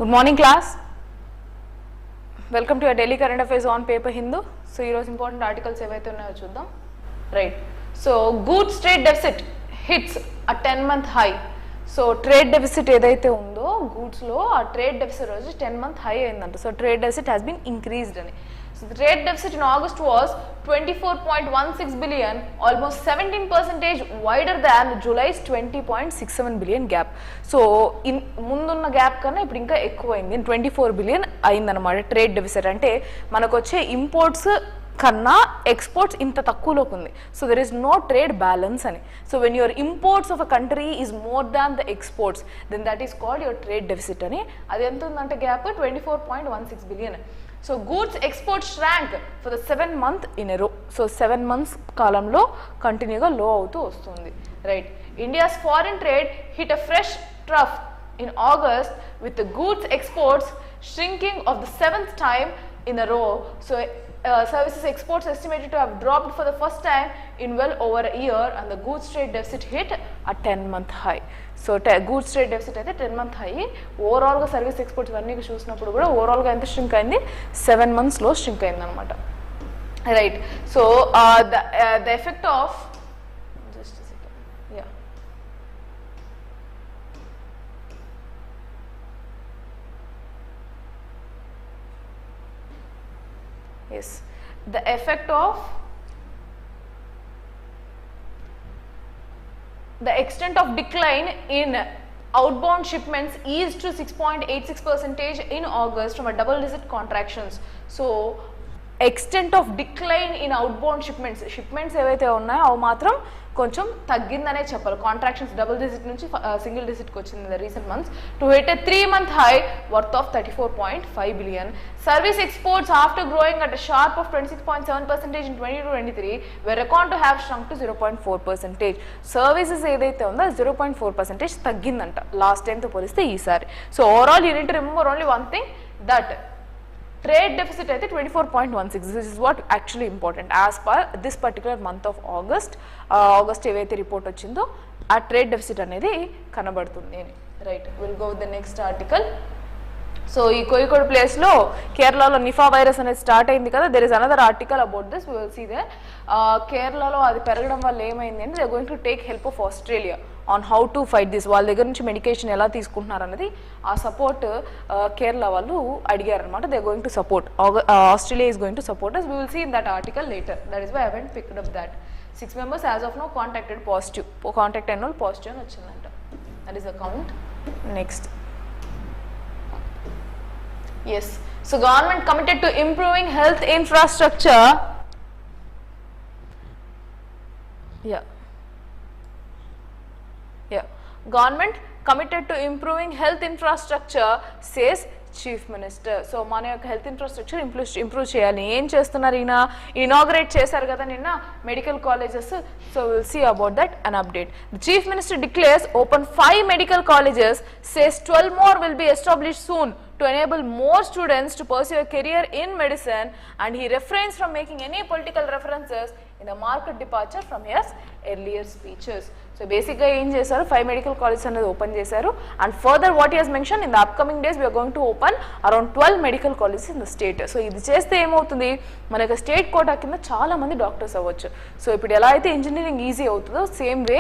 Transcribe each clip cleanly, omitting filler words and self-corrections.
Good morning class. Welcome to your daily current affairs on paper Hindu. So here's important articles evaithe unnayo chuddam. Right. So goods trade deficit hits a 10-month high. So trade deficit edaithe undo goods lo a trade deficit roju 10-month high ayindanta. So trade deficit has been increased ani. So the trade deficit in August was 24.16 billion, almost 17% wider than July's 20.67 billion gap. So in mundunna gap kanna ippudu inka ekkuva ayindi, 24 billion ayindanamata trade deficit. Ante manaku వచ్చే imports కన్నా exports ఇంత తక్కువలోకి ఉంది. So there is no trade balance అని. So when your imports of a country is more than the exports then that is called your trade deficit అని. అది ఎంత ఉందంటే gap 24.16 billion. So goods export shrank for the 7th month in a row. So 7 months కాలంలో కంటిన్యూగా low అవుతూ వస్తుంది. Right. India's foreign trade hit a fresh trough in August with the goods exports shrinking of the 7th time in a row. So services exports estimated to have dropped for the first time in well over a year, and the goods trade deficit hit a 10-month high. So goods trade deficit అయితే 10-month high. overall గా service exports అన్నీ చూసినప్పుడు కూడా overall గా ఎంత shrink అయింది, 7 months లో shrink అయింది అనమాట. Right. So the effect of just a second. Yeah. Yes, the effect of the extent of decline in outbound shipments eased to 6.86% in August from a double-digit contractions. So, extent of decline in outbound shipments ఏవైతే ఉన్నాయో అవి మాత్రం కొంచెం తగ్గిందనే చెప్పాలి. Contractions double digit నుంచి single డిజిట్కి వచ్చింది in the recent months to hit a 3-month high worth of 34.5 billion. Service exports after growing at a sharp of 26.7% in 2022-23 were reckoned to have shrunk to 0.4%. Services ఏదైతే ఉందో 0.4% తగ్గిందంట last టైంతో పోలిస్తే ఈసారి. So overall you need to remember only one thing, that trade deficit అయితే 24.16. this is what actually important as per this particular month of August. August ఏవైతే report వచ్చిందో ఆ trade deficit అనేది కనబడుతుంది అని. Right. Will go with the next article. So ఈ కోయికోడ్ ప్లేస్లో కేరళలో నిఫా వైరస్ అనేది స్టార్ట్ అయింది కదా. There is another article about this, we will see there. కేరళలో అది పెరగడం వల్ల ఏమైంది అంటే they are going to take help of Australia on how to fight this. వాళ్ళ దగ్గర నుంచి మెడికేషన్ ఎలా తీసుకుంటున్నారు అనేది ఆ సపోర్ట్ కేరళ వాళ్ళు అడిగారనమాట. They are going to support. Australia is going to support us. We will see in that article later. That is why I haven't picked up that. 6 members as of now contacted positive. Contact enroll positive అని వచ్చిందంట. That is the count. Next. Yes. So government committed to improving health infrastructure. Yeah. Government committed to improving health infrastructure, says chief minister. So మన యొక్క health infrastructure improve చేయాలి. ఏం చేస్తున్నారు ఈయన? Inaugurate చేశారు కదా నిన్న medical colleges. So will see about that an update. The chief minister declares open 5 medical colleges, says 12 more will be established soon to enable more students to pursue a career in medicine, and he refrains from making any political references in a marked departure from his earlier speeches. So basically ఏం చేశారు, 5 medical colleges అనేది open చేశారు. And further what he has mention, in the upcoming days we're going to open around 12 medical colleges in the state. So ఇది చేస్తే ఏమవుతుంది, మనకి state quota కింద చాలా మంది డాక్టర్స్ అవ్వచ్చు. సో ఇప్పుడు ఎలా అయితే ఇంజనీరింగ్ ఈజీ అవుతుందో same way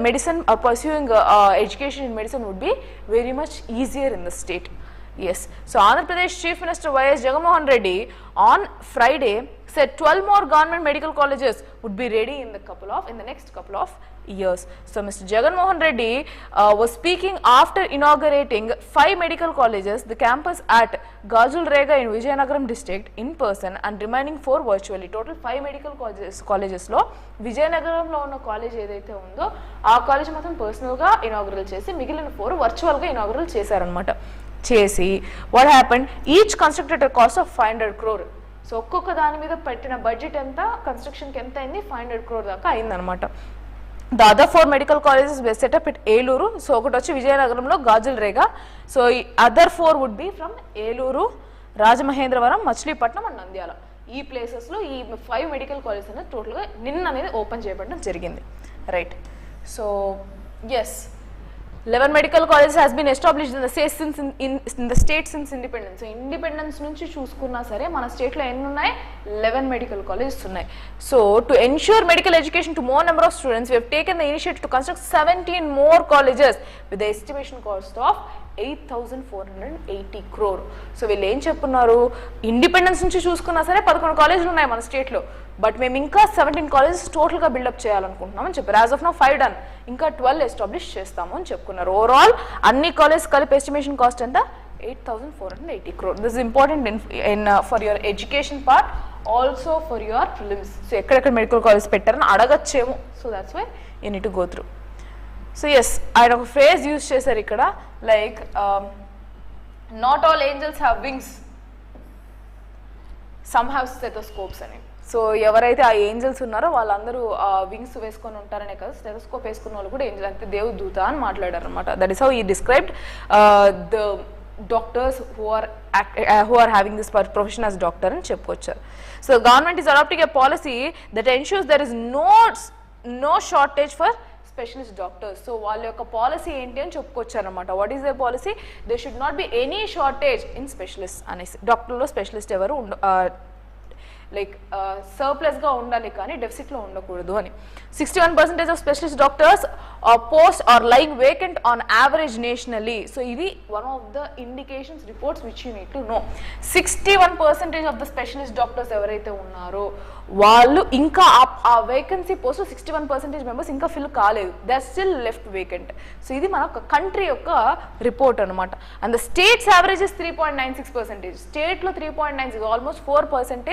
medicine pursuing education in medicine would be very much easier in the state. Yes. So Andhra Pradesh Chief Minister Y.S. Jagannath Reddy on Friday said 12 more government medical colleges would be ready in the next couple of years. So Mr. Jagannath Reddy was speaking after inaugurating 5 medical colleges, the campus at Gajulrega in Vijayanagaram district in person and remaining 4 virtually. Total 5 medical colleges లో విజయనగరంలో ఉన్న college ఏదైతే ఉందో ఆ college మాత్రం personal గా inaugural చేసి మిగిలిన 4 వర్చువల్ గా ఇనాగ్రల్ చేశారనమాట. చేసి what happened, each constructed at cost of 500 crore. So ఒక్కొక్క దాని మీద పెట్టిన బడ్జెట్ ఎంత, కన్స్ట్రక్షన్కి ఎంత అయింది, 500 crore దాకా అయిందనమాట. The other 4 medical colleges we set up it Eluru. So ఒకటి వచ్చి విజయనగరంలో గాజులరేగా. సో ఈ other 4 would be from Eluru, Rajamahendravaram, Machilipatnam and Nandyal. ఈ ప్లేసెస్లో ఈ 5 మెడికల్ కాలేజెస్ అనేది టోటల్గా నిన్న అనేది ఓపెన్ చేయబడడం జరిగింది. Right. So yes, 11 medical colleges has been established in the state since in the state since independence. So independence నుంచి చూసుకున్నా సరే మన స్టేట్ లో ఎన్ని ఉన్నాయి 11 మెడికల్ కాలేజెస్ ఉన్నాయి. So to ensure medical education to more number of students we have taken the initiative to construct 17 more colleges with the estimation cost of 8,480 crore. So వీళ్ళు ఏం చెప్తున్నారు, ఇండిపెండెన్స్ నుంచి చూసుకున్నా సరే 11 కాలేజీలు ఉన్నాయి మన స్టేట్లో, బట్ మేము ఇంకా 17 కాలేజెస్ టోటల్గా బిల్డప్ చేయాలనుకుంటున్నాం అని చెప్పారు. యాజ్ ఆఫ్ నౌ 5 డన్, ఇంకా 12 ఎస్టాబ్లిష్ చేస్తాము అని చెప్పుకున్నారు. ఓవరాల్ అన్ని కాలేజ్ కలిపి ఎస్టిమేషన్ కాస్ట్ ఎంత 8,480 crore. This is important in for your education part, also for your prelims. So ఎక్కడెక్కడ మెడికల్ కాలేజ్ పెట్టారని అడగచ్చేమో. So that's why you need to go through. So yes, ఆయన ఒక ఫ్రేజ్ యూజ్ చేశారు ఇక్కడ, like not all angels have wings, some have stethoscopes అని. So ఎవరైతే ఆ ఏంజల్స్ ఉన్నారో వాళ్ళందరూ వింగ్స్ వేసుకొని ఉంటారనే కదా, స్టెథోస్కోప్ వేసుకున్న వాళ్ళు కూడా ఏంజల్ అంటే దేవు దూత అని మాట్లాడారు అనమాట. That is how he described the doctors who are having this profession as doctor అని చెప్పుకొచ్చారు. So government is adopting a policy that ensures there is no shortage for specialist doctors. So వాళ్ళ యొక్క పాలసీ ఏంటి అని చెప్పుకొచ్చారు అనమాట. What is the policy? They should not be any shortage in specialist అనేసి. డాక్టర్లో స్పెషలిస్ట్ ఎవరు లైక్ సర్ప్లస్గా ఉండాలి కానీ డెఫిసిట్లో ఉండకూడదు అని. 61% of specialist doctors post are lying vacant on average nationally. So ఇది one of the indications reports which you need to know. 61% of the specialist doctors ఎవరైతే ఉన్నారో వాళ్ళు ఇంకా ఆ వేకెన్సీ పోస్ట్ 61% మెంబర్స్ ఇంకా ఫిల్ కాలేదు, they are still left vacant. So ఇది మన కంట్రీ యొక్క రిపోర్ట్ అనమాట. And the states average is 3.96%. స్టేట్లో 3.96, almost 4%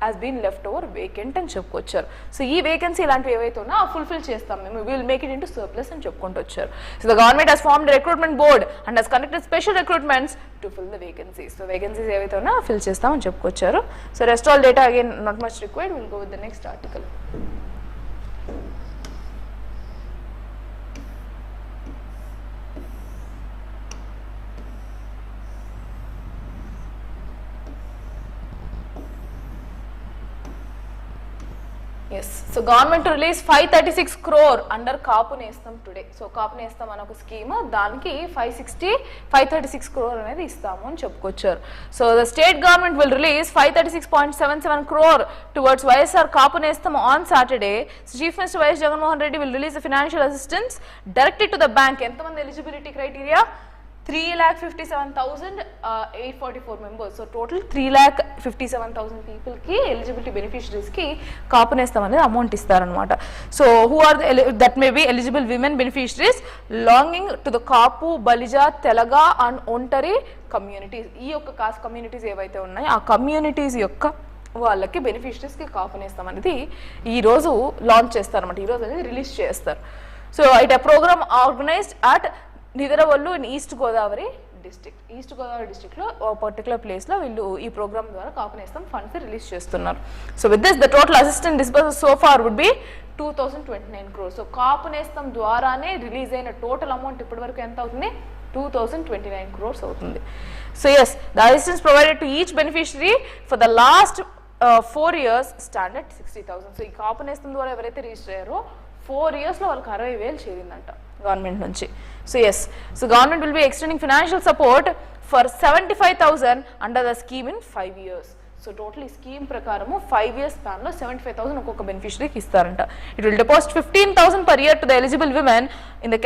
has been left over vacant అని చెప్పుకొచ్చారు. సో ఈ వేకెన్సీ ఇలాంటివి ఏవైతే ఉన్నా ఫుల్ఫిల్ చేస్తాం మేము, will make it into surplus అని చెప్పుకుంటూ వచ్చారు. So the government has formed recruitment board and has conducted special recruitments to fill the vacancies. So vacancies ఏవైతే ఉన్నా ఫిల్ చేస్తామని చెప్పుకొచ్చారు. So rest all data again not much required, will go with the next article. Yes, so government to release 536 crore under Kaapu Nestam today. So Kaapu Nestam అనే ఒక scheme, దానికి 536 crore అనేది ఇస్తాము అని చెప్పుకొచ్చారు. So the state government will release 536.77 crore towards YSR Kaapu Nestam on Saturday. So Chief Minister Y.S. Jagannath Reddy will release the financial assistance directed to the bank. ఎంతమంది eligibility criteria? 3,57,844 members. So total 3,57,000 people ki eligibility beneficiaries ki Kaapu Nestam అనేది amount ఇస్తారనమాట. So who are that may be eligible women beneficiaries belonging to the Kaapu, Balija, Telaga and Ontari communities. ఈ యొక్క cost communities ఏవైతే ఉన్నాయో ఆ communities యొక్క వాళ్ళకి బెనిఫిషరీస్కి Kaapu Nestam అనేది ఈరోజు లాంచ్ చేస్తారనమాట, ఈరోజు అనేది రిలీజ్ చేస్తారు. So it a program organized at Nidadavolu in East Godavari district. East Godavari డిస్ట్రిక్ట్లో ఒక పర్టికులర్ ప్లేస్లో వీళ్ళు ఈ ప్రోగ్రామ్ ద్వారా Kaapu Nestam ఫండ్స్ రిలీజ్ చేస్తున్నారు. So with this the total assistant disburse so far would be 2,029 crores. So Kaapu Nestam ద్వారానే release అయిన total amount ఇప్పటి వరకు ఎంత అవుతుంది? 2,029 crores అవుతుంది. So yes, the assistance provided to each beneficiary for the last 4 years stand at 60,000. So ఈ Kaapu Nestam ద్వారా ఎవరైతే రిజిస్టర్ అయ్యారో 4 yearsలో వాళ్ళకి 60,000 చేరిందంట గవర్నమెంట్ నుంచి. So yes, so government will be extending financial support for 75,000 under the scheme in 5 years. So total ఈ scheme ప్రకారము 5 years స్పాన్లో 75,000 ఒక్కొక్క బెనిఫిషరీకి ఇస్తారంట. It will deposit 15,000 per year to the eligible women in the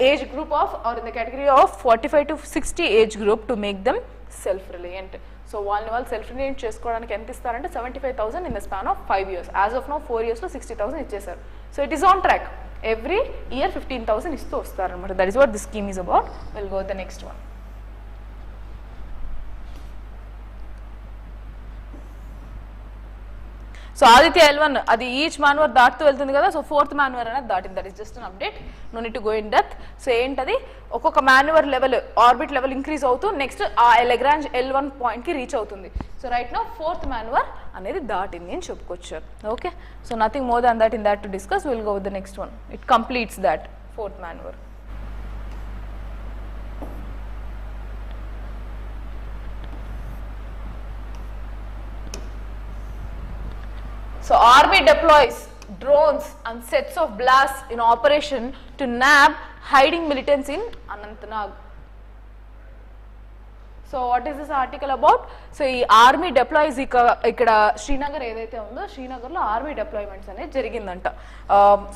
age group of or in the category of 45 to 60 age group to make them self-reliant. So వాళ్ళు self reliant చేసుకోవడానికి ఎంత ఇస్తారంటే 75,000 in the span of 5 years. As of now 4 yearsలో 60,000 ఇచ్చేసారు. So it is on track. Every year 15,000 ఇస్తూ వస్తారనమాట. That is what this scheme is about. Will go the next one. So Aditya L1 అది each మాన్వర్ దాటుతూ వెళ్తుంది కదా. So 4th manoeuvre అనేది దాటింది. That is just an update, no need to go in depth. So ఏంటది, ఒక్కొక్క manoeuvre level orbit level increase అవుతూ next ఆ Lagrange L1 పాయింట్కి రీచ్ అవుతుంది. So right now 4th manoeuvre అనేది దాటింది అని చెప్పుకొచ్చారు. Okay, so nothing more than that in that to discuss. Will go with the next one. It completes that 4th మాన్వర్. So Army deploys drones and sets of blasts in operation to nab hiding militants in Anantnag. So what is this article about? So ఈ army deploys ఇక్కడ శ్రీనగర్ ఏదైతే ఉందో శ్రీనగర్లో army deployments అనేది జరిగిందంట.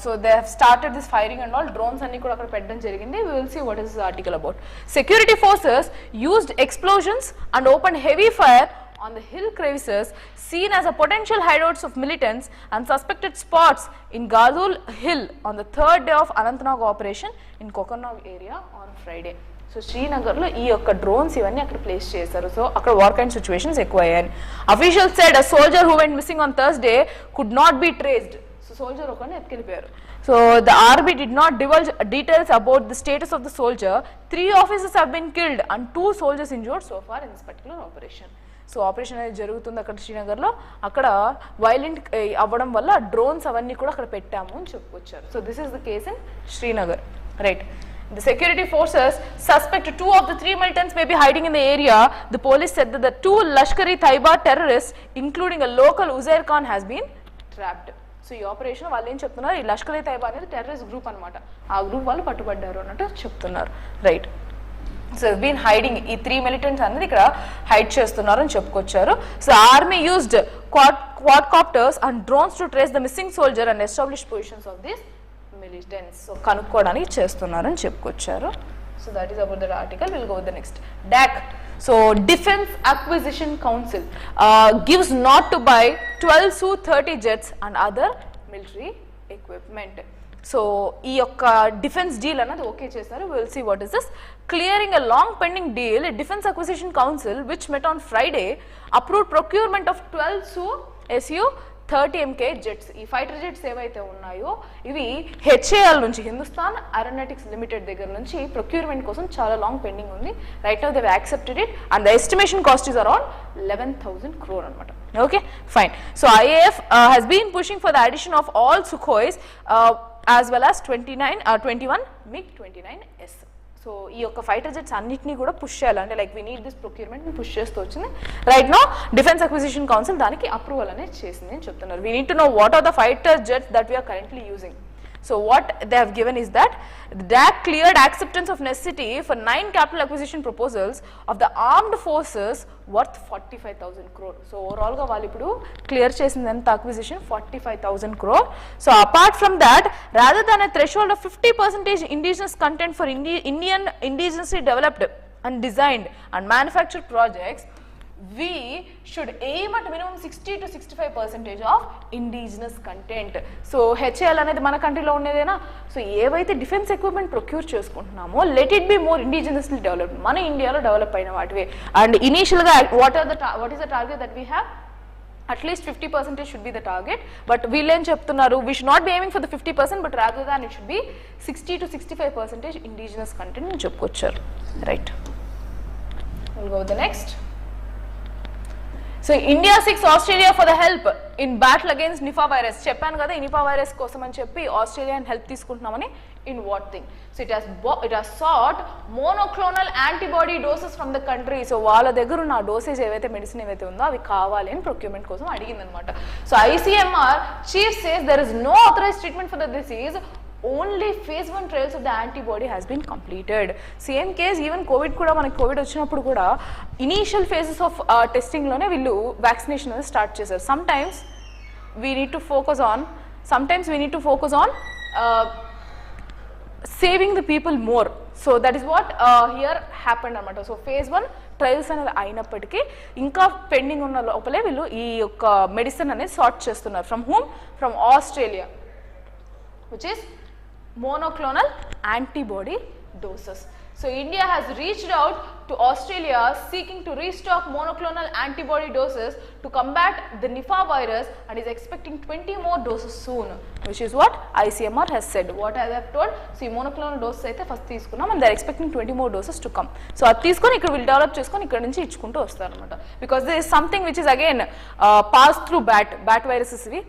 So they have started this firing and all, drones అన్ని కూడా అక్కడ పెట్టడం జరిగింది. We will see what is this article about. Security forces used explosions and opened heavy fire on the hill crevices seen as a potential hideouts of militants and suspected spots in Gadul Hill on the third day of Anantnag operation in Kokarnag area on Friday. So శ్రీనగర్లో ఈ యొక్క drones ఇవన్నీ అక్కడ place చేశారు. So అక్కడ war kind situations ఎక్కువయ్యాయి. Official said a soldier who went missing on Thursday could not be traced. So soldier ఒకరిని ఎత్తుకెళ్ళిపోయారు. So the army did not divulge details about the status of the soldier. 3 officers have been killed and 2 soldiers injured so far in this particular operation. So operation అనేది జరుగుతుంది అక్కడ శ్రీనగర్లో. అక్కడ violent అవ్వడం వల్ల drones అవన్నీ కూడా అక్కడ పెట్టాము అని చెప్పుకొచ్చారు. So this is the case in Srinagar, right. The security forces suspect 2 of the 3 militants may be hiding in the area. The police said that the 2 Lashkar-e-Taiba terrorists, including a local Uzair Khan, has been trapped. So ఈ operation వాళ్ళు ఏం చెప్తున్నారు, ఈ లష్కర్-e-తైబా అనేది terrorist group అనమాట. ఆ group వాళ్ళు పట్టుబడ్డారు అన్నట్టు చెప్తున్నారు, రైట్. సో బీన్ హైడింగ్, ఈ 3 militants అనేది ఇక్కడ హైడ్ చేస్తున్నారు అని చెప్పుకొచ్చారు. So army used quadcopters and drones to trace the missing soldier and establish positions of these militants. So కనుక్కోవడానికి చేస్తున్నారని చెప్పుకొచ్చారు. So that is about that article. Will go with the next. DAC, so defence acquisition council gives nod to buy 12 Su-30 jets and other military equipment. So ఈ యొక్క defence deal అన్నది okay చేశారు. Will see what is this. Clearing a long pending deal, defence acquisition council which met on Friday approved procurement of 12 Su-30 MK jets. ఈ fighter jets ఏవైతే ఉన్నాయో ఇవి HAL నుంచి, Hindustan aeronautics limited దగ్గర నుంచి procurement కోసం చాలా లాంగ్ పెండింగ్ ఉంది. Right now they have accepted it and the estimation cost is around 11,000 crore అనమాట. Okay, fine. So IAF has been pushing for the addition of all Sukhois as well as 21 MiG-29S. So ఈ యొక్క fighter jets అన్నిటినీ కూడా push చేయాలి, అంటే like we need this procurement push చేస్తూ వచ్చింది. Right now defence acquisition council దానికి approval అనేది చేసింది అని చెప్తున్నారు. We need to know what are the fighter jets that we're currently using. So what they have given is that the DAC cleared acceptance of necessity for 9 capital acquisition proposals of the armed forces worth 45,000 crore. So overall ga vallu ipudu clear chesinది enta acquisition 45,000 crore. So apart from that, rather than a threshold of 50% indigenous content for Indian indigenously developed and designed and manufactured projects, we should aim at minimum 60 to 65% of indigenous content. So HAL అనేది మన కంట్రీలో ఉండేదేనా. So ఏవైతే defence equipment procure చేసుకుంటున్నామో let it be more indigenously developed, మన ఇండియాలో develop అయిన వాటివే. అండ్ ఇనీషియల్గా what is the target that we have, at least 50% should be the target. But వీళ్ళు ఏం చెప్తున్నారు, we should not be aiming for the 50%, but rather than it should be 60 to 65% indigenous content అని చెప్పుకొచ్చారు. Right, we'll go with the next. So India seeks Australia for the help in battle against Nipah virus. చెప్పాను కదా ఈ Nipah virus కోసం అని చెప్పి Australia help తీసుకుంటున్నామని. In what thing? So it has sought monoclonal antibody doses from the country. So వాళ్ళ దగ్గర ఉన్న డోసేజ్ ఏవైతే మెడిసిన్ ఏవైతే ఉందో అవి కావాలి అని ప్రొక్యూర్మెంట్ కోసం అడిగింది అనమాట. So ICMR chief says there is no authorised treatment for the disease, only phase 1 trials of the antibody has been completed. Same case even Covid కూడా, మనకి కోవిడ్ వచ్చినప్పుడు కూడా ఇనీషియల్ ఫేజెస్ ఆఫ్ టెస్టింగ్లోనే వీళ్ళు వ్యాక్సినేషన్ అనేది start చేశారు. Sometimes we need to focus on saving the people more. So that is what here happened అనమాట. So phase 1 trials అనేది అయినప్పటికీ ఇంకా పెండింగ్ ఉన్న లోపలే వీళ్ళు ఈ యొక్క మెడిసిన్ అనేది సార్ట్ చేస్తున్నారు. From Australia, which is monoclonal antibody doses. So India has reached out to Australia seeking to restock monoclonal antibody doses to combat the Nipah virus and is expecting 20 more doses soon, which is what ICMR has said. What I have told, see monoclonal doses aithe first తీసుకున్నాం and they are expecting 20 more doses to come. So అది తీసుకొని ఇక్కడ will develop చేసుకొని ఇక్కడ నుంచి ఇచ్చుకుంటూ వస్తారు అన్నమాట. Because there is something which is again passed through bat viruses ఇవి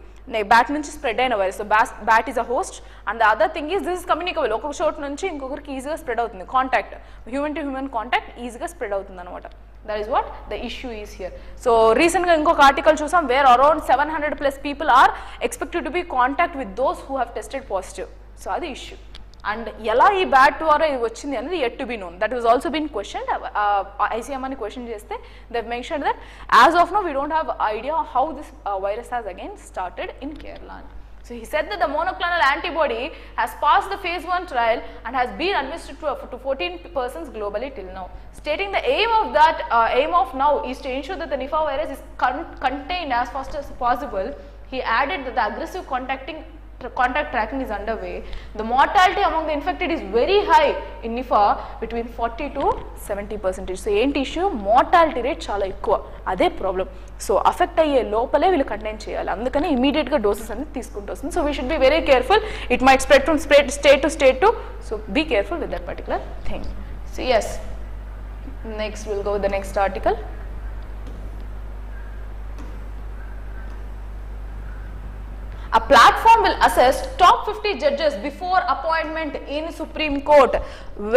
బ్యాట్ నుంచి స్ప్రెడ్ అయిన virus. So bat is a host and the other thing is this is communicable. ఒక చోట నుంచి ఇంకొకరికి ఈజీగా స్ప్రెడ్ అవుతుంది, contact, human to human contact ఈజీగా స్ప్రెడ్ అవుతుంది అనమాట. That is what the issue is here. So రీసెంట్గా ఇంకొక ఆర్టికల్ చూసాం where around 700+ people are expected to be contact with those who have tested positive. So అది issue. And ఎలా ఈ bat ద్వారా ఇది వచ్చింది అనేది yet to be known. That was also been questioned. ICM అని క్వశ్చన్ చేస్తే they've mentioned that as of now we don't have idea how this virus has again started in Kerala. So he said that the monoclonal antibody has passed the phase 1 trial and has been administered to 14 persons globally till now. Stating the aim of now is to ensure that the Nipah virus is contained as fast as possible. He added that the aggressive contact tracking is underway. The mortality among the infected is very high in Nipah, between 40 to 70%. So ఏంటి issue, mortality rate చాలా ఎక్కువ, అదే problem. So affect అయ్యే లోపలే వీళ్ళు contain చేయాలి, అందుకని ఇమీడియట్గా డోసెస్ అనేది తీసుకుంటూ వస్తుంది. So we should be very careful. It might spread from state to state to, so be careful with that particular thing. So yes, next will go with the next article. A platform will assess top 50 judges before appointment in Supreme Court.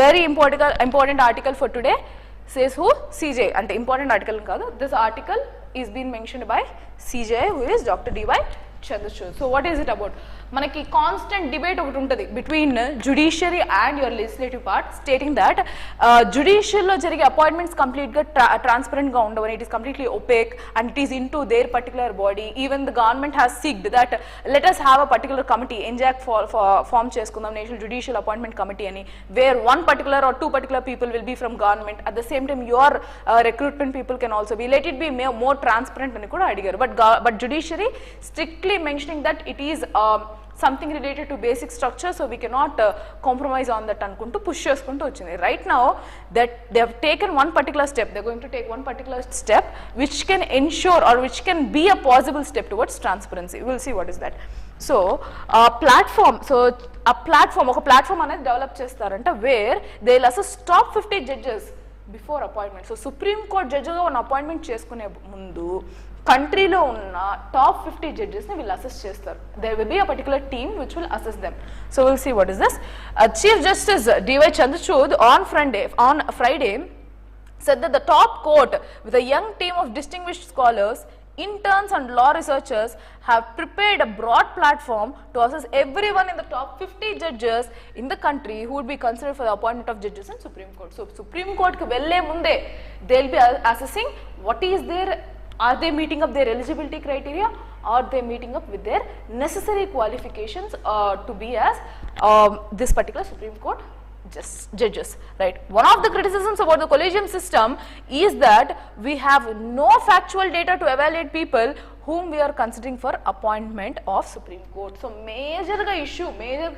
Very important article for today. Says who? CJ. And important article kaadu. This article is being mentioned by CJ, who is Dr. D.Y. Chandrachud. So what is it about? మనకి constant debate ఒకటి ఉంటుంది between judiciary and your legislative part, stating that జుడిషియల్లో జరిగే appointments కంప్లీట్గా ట్రాన్స్పరెంట్గా ఉండవని, it is completely opaque and it is in to their particular body. Even the government has seeked that let us have a particular committee, NJAC form చేసుకుందాం, national judicial appointment committee అని, where 1 particular or 2 particular people will be from government. At the same time your recruitment people can also be, let it be more transparent అని కూడా అడిగారు. But judiciary strictly mentioning that it is something related to basic structure, so we cannot compromise on that అనుకుంటూ push చేసుకుంటూ వచ్చింది. Right now that they have taken one particular step, they are going to take one particular step which can ensure or which can be a possible step towards transparency. We will see what is that. So platform, ఒక platform అనేది develop చేస్తారంట, where they will assess top 50 judges before appointment. So Supreme Court జడ్జిగా ఉన్న appointment చేసుకునే ముందు కంట్రీలో ఉన్న top 50 జడ్జెస్ని వీళ్ళు అసెస్ చేస్తారు. There will be a particular team which will assess them. So will see what is this. Chief justice D.Y. Chandrachud on Friday said that the top court with a young team of distinguished scholars, interns and law researchers have prepared a broad platform to assess everyone in the top 50 judges in the country who would be considered for the appointment of judges in Supreme Court. So Supreme Court ki velle munde they will be assessing what is their, are they meeting up their eligibility criteria, are they meeting up with their necessary qualifications to be as this particular Supreme Court judges, right? One of the criticisms about the collegium system is that we have no factual data to evaluate people whom we are considering for appointment of Supreme Court. So major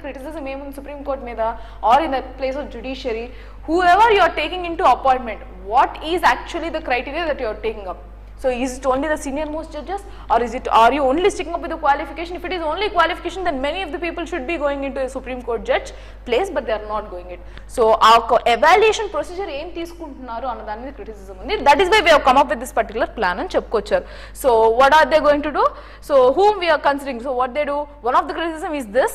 criticism em Supreme Court meeda or in the place of judiciary, whoever you are taking into appointment, what is actually the criteria that you are taking up? So is it only the senior most judges, or are you only sticking up with the qualification? If it is only qualification, then many of the people should be going into a Supreme Court judge place, but they are not going it. So our evaluation procedure em తీసుకుంటున్నారు అన్న దాని మీద criticism ఉంది. That is why we have come up with this particular plan అని చెప్పుకొచ్చారు. So what are they going to do? So whom we are considering? So what they do? One of the criticism is this,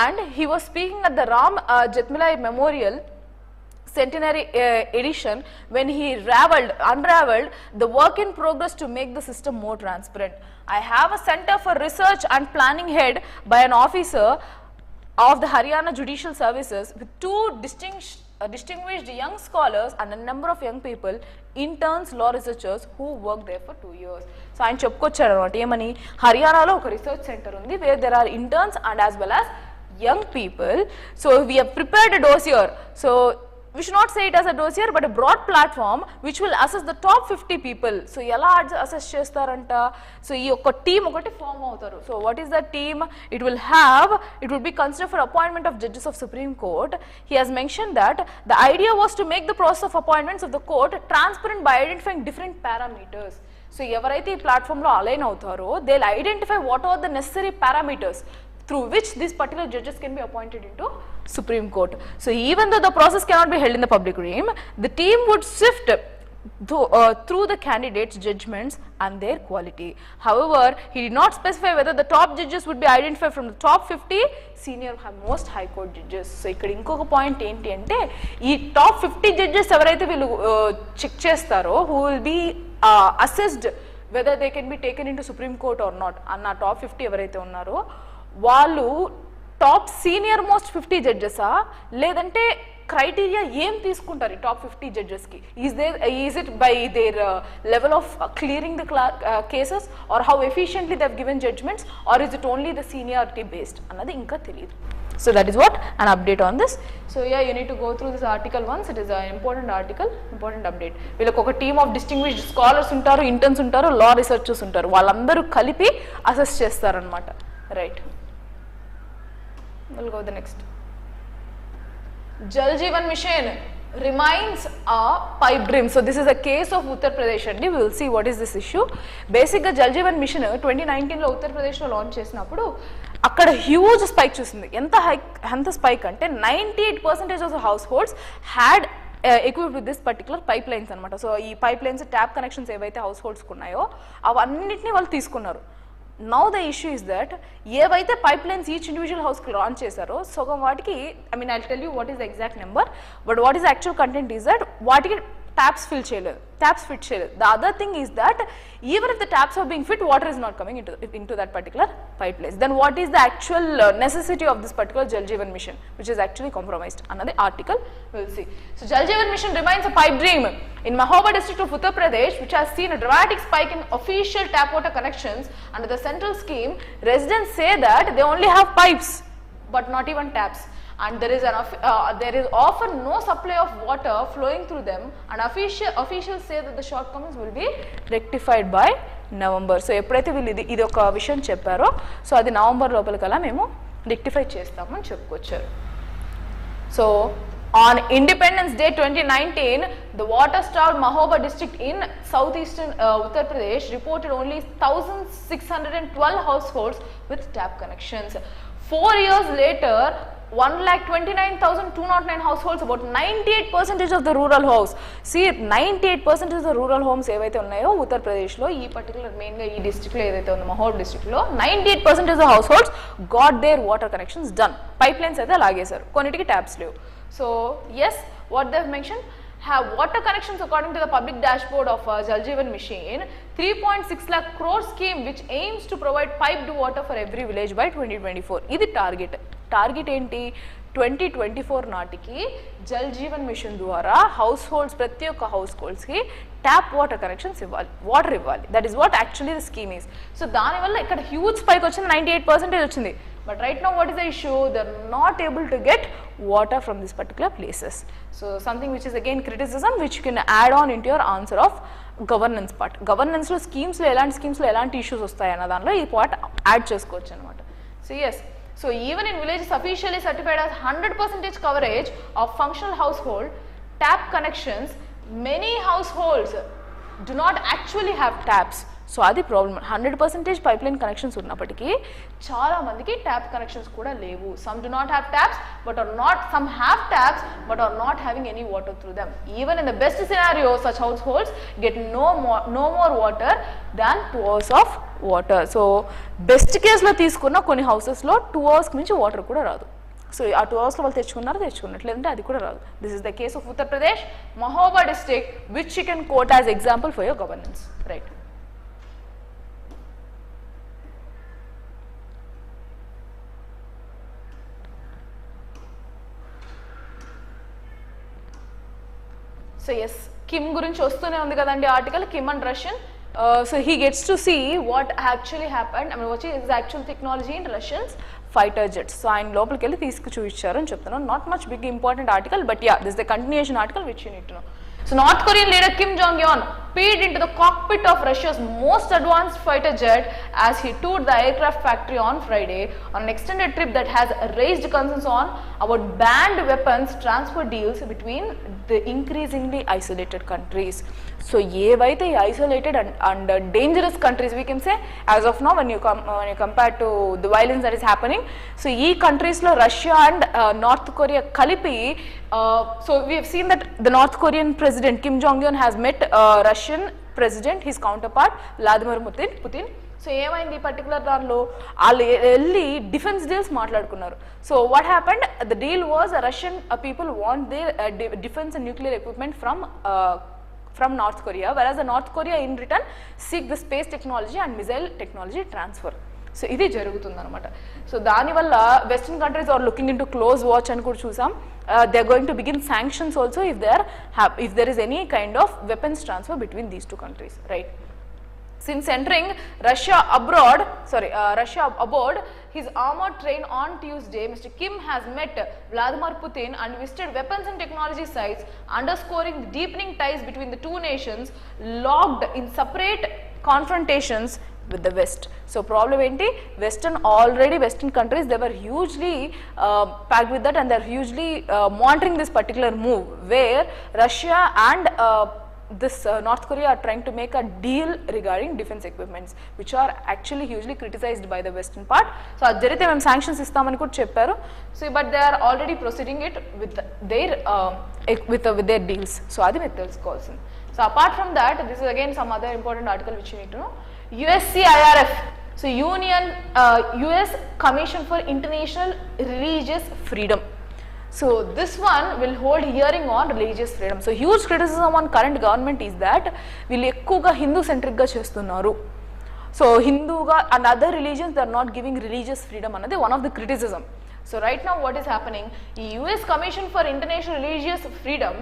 and he was speaking at the Ram Jetmalai Memorial centenary edition when he unraveled the work in progress to make the system more transparent. I have a center for research and planning head by an officer of the Haryana Judicial Services with 2 distinguished young scholars and a number of young people, interns, law researchers who worked there for 2 years. So ఆయన చెప్పుకొచ్చారు అన్నమాట, ఏమని, హర్యానాలో ఒక research centre ఉంది where there are interns and as well as young people. So we have prepared a dossier. So we should not say it as a dossier but a broad platform which will assess the top 50 people. So ఎలా assess చేస్తారంట, so ఈ ఒక team ఒకటి form అవుతారు. So what is that team? It will be considered for appointment of judges of Supreme Court. He has mentioned that the idea was to make the process of appointments of the court transparent by identifying different parameters. So ఎవరైతే ఈ ప్లాట్ఫామ్లో align అవుతారో they will identify what are the necessary parameters through which these particular judges can be appointed into Supreme Court. So even though the process cannot be held in the public realm, the team would sift through the candidates' judgments and their quality. However, he did not specify whether the top judges would be identified from the top 50 senior most high court judges. So ఇక్కడ ఇంకొక point ఏంటి అంటే, ఈ top 50 judges ఎవరైతే వీళ్ళు check చేస్తారో who will be assessed whether they can be taken into Supreme Court or not అన్న top 50 ఎవరైతే ఉన్నారో వాళ్ళు టాప్ సీనియర్ మోస్ట్ 50 జడ్జెసా లేదంటే క్రైటీరియా ఏం తీసుకుంటారు ఈ టాప్ 50 జడ్జెస్కి? Is it by their level of clearing the cases or how efficiently they have given judgements or is it only the seniority based అన్నది ఇంకా తెలియదు. So that is what an update on this. So yeah, you need to go through this article once. It is an important article, important update. వీళ్ళకి ఒక team of distinguished scholars ఉంటారు, interns ఉంటారు, లా researchers ఉంటారు, వాళ్ళందరూ కలిపి assess చేస్తారనమాట. Right, we'll go the next. Jal Jeevan Mission remains a pipe dream. So this is a case of Uttar Pradesh and we will see what is this issue. Basically Jal Jeevan Mission 2019 లో ఉత్తర్ ప్రదేశ్ లో launch చేసినప్పుడు అక్కడ huge spike చూసింది. ఎంత spike అంటే 98% of the house holds had equipped with this particular pipelines అనమాట. So ఈ pipe lines tap connections ఏవైతే హౌస్ హోల్డ్స్కి ఉన్నాయో అవన్నిటిని వాళ్ళు తీసుకున్నారు. Now the issue is that ఏవైతే పైప్ లైన్స్ ఈచ్ ఇండివిజువల్ హౌస్కి లాంచ్ చేశారో సగం వాటికి, I mean I tell you what is the exact number, but what is actual content is that వాటికి taps ఫిట్ చేయలేదు. The other thing is that even if the taps are being fit, water is not coming into that particular pipeline. Then what is the actual necessity of this particular Jal Jeevan Mission, which is actually compromised? Another article we will see. So Jal Jeevan Mission remains a pipe dream in Mahoba district of Uttar Pradesh, which has seen a dramatic spike in official tap water connections under the central scheme. Residents say that they only have pipes but not even taps, and there is often no supply of water flowing through them, and officials say that the shortcomings will be rectified by November. So ఎప్పుడైతే వీళ్ళు ఇది ఒక విషయం చెప్పారో so అది November లోపలికల్లా మేము rectify చేస్తామని చెప్పుకొచ్చారు. So on Independence Day 2019, the water-starved Mahoba district in southeastern Uttar Pradesh reported only 1,612 households with tap connections. 4 years later, 1,29,209 households, about 98% of the rural homes. See, 98% of the rural homes ఏవైతే ఉన్నాయో ఉత్తర్ ప్రదేశ్లో ఈ particular మెయిన్గా ఈ డిస్ట్రిక్ట్లో ఏదైతే ఉందో మహోబా డిస్ట్రిక్ట్లో 98% of the households got their water connections done. Pipe lines అయితే లాగేశారు, కొన్నిటికి ట్యాప్స్ లేవు. So yes, what they have mentioned, have water connections according to the public dashboard of Jal Jeevan Mission, 3.6 lakh crore scheme which aims to provide piped water for every village by 2024. ఇది target ఏంటి? 2024 నాటికి Jal Jeevan machine ద్వారా house holds, ప్రతి ఒక్క house హోల్డ్స్కి tap water connections ఇవ్వాలి, water ఇవ్వాలి. That is what actually the scheme is. So దానివల్ల ఇక్కడ హ్యూజ్ స్పైక్ వచ్చింది, 98% వచ్చింది. But right now what is the issue? They are not able to get water from these particular places. So something which is again criticism which you can add on into your answer of governance part. Governance లో schemes లో ఎలాంటి issues వస్తాయి అన్న దానిలో ఈ part add చేసుకోవచ్చు అనమాట. So yes, so even in villages officially certified as 100% coverage of functional household tap connections, many households do not actually have taps. So అది ప్రాబ్లమ్. 100% పైప్ లైన్ కనెక్షన్స్ ఉన్నప్పటికీ చాలా మందికి ట్యాప్ కనెక్షన్స్ కూడా లేవు. Some do not have taps but are not, some have taps but are not having any water through them. Even in the best scenario such households get no more water than 2 hours of water. So best కేసులో తీసుకున్న కొన్ని హౌసెస్లో 2 hours మించి water కూడా రాదు. So ఆ 2 hours వాళ్ళు తెచ్చుకున్నట్లు లేదంటే అది కూడా రాదు. This is the case of Uttar Pradesh Mahoba district which you can quote as example for your governance. Right. So yes, Kim గురించి వస్తూనే ఉంది కదండి article, Kim and Russian. So he gets to see what actually happened, I mean what is actual technology in Russians fighter jets. So ఆయన లోపలికి వెళ్ళి చూపించారు అని చెప్తున్నాను. Not much big important article, but yeah, this the continuation article which you need to no. So North Korean leader Kim Jong-un peered into the cockpit of Russia's most advanced fighter jet as he toured the aircraft factory on Friday on an extended trip that has raised concerns about banned weapons transfer deals between the increasingly isolated countries. So ఏవైతే isolated and dangerous countries we can say as of now when you compare to the violence that is happening, so ఈ countries లో Russia and North Korea కలిపి, so we have seen that the North Korean president Kim Jong-un has met Russian president, his counterpart Vladimir Putin. So ఏమైంది particular దానిలో వాళ్ళు వెళ్ళి defence deals మాట్లాడుకున్నారు. So what happened, the deal was Russian people want there defence and nuclear equipment from North Korea, whereas the North Korea in return seek the space technology and missile technology transfer. So ఇది జరుగుతుంది అనమాట. So దానివల్ల western countries are looking in to close watch అని కూడా చూసాం. They are going to begin sanctions also if there is any kind of weapons transfer between these two countries, right? Since entering Russia aboard his armored train on Tuesday, Mr. Kim has met Vladimir Putin and visited weapons and technology sites, underscoring the deepening ties between the two nations locked in separate confrontations with the West. So problem enti, Western countries, they were hugely packed with that, and they are hugely monitoring this particular move where Russia and North Korea are trying to make a deal regarding defense equipments, which are actually hugely criticized by the Western part. So adi jarite mem sanctions istamani kuda chepparu. So but they are already proceeding it with their deals. So adi మీరు తెలుసుకోవాల్సింది. So apart from that, this is again some other important article which you need to know. USCIRF, so US Commission for International Religious Freedom. So this one will hold hearing on religious freedom. So huge criticism on current government is that వీళ్ళు ఎక్కువగా Hindu centric గా చేస్తున్నారు. So హిందూగా and other religions they are not giving religious freedom అన్నది one of the criticism. So right now what is happening, the US Commission for International Religious Freedom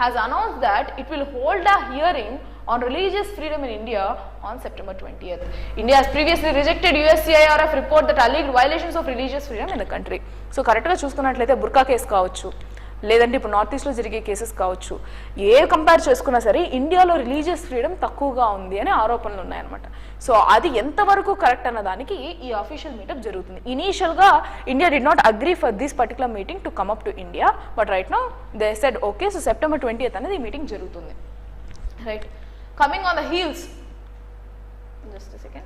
has announced that it will hold a hearing on religious freedom in India on September 20th. India has previously rejected USCIRF report that alleged violations of religious freedom in the country. So correct గా చూసుకున్నట్లయితే బుర్కా case కావచ్చు, లేదంటే ఇప్పుడు north ఈస్ట్లో జరిగే cases కావచ్చు, ఏ compare చేసుకున్నా సరే ఇండియాలో రిలీజియస్ ఫ్రీడమ్ తక్కువగా ఉంది అనే ఆరోపణలు ఉన్నాయన్నమాట. సో అది ఎంతవరకు కరెక్ట్ అన్న దానికి ఈ అఫీషియల్ మీటప్ జరుగుతుంది. ఇనీషియల్గా India did not agree for this particular meeting to come up to India, but right now they said okay. So September 20th అనేది ఈ మీటింగ్ జరుగుతుంది, right. Coming on the heels, just a second.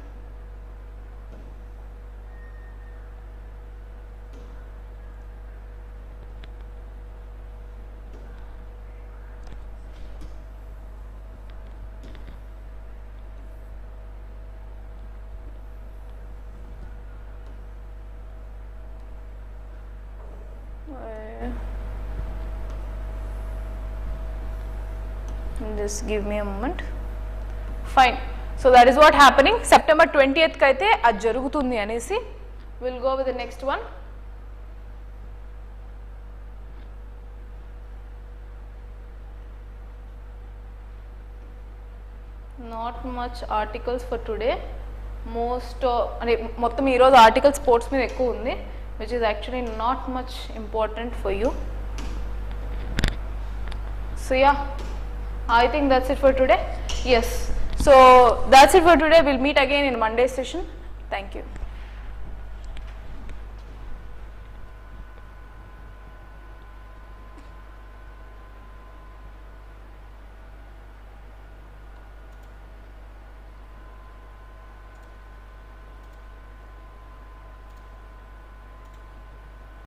Just give me a moment. Fine. So that is what happening. September 20th ki aithe adi jarugutundi anesi. We'll go with the next one. Not much articles for today. మొత్తం ఈరోజు article sports మీద ఎక్కువ ఉంది, which is actually not much important for you. So yeah, I think that's it for today. Yes, so that's it for today. We'll meet again in Monday's session. Thank you.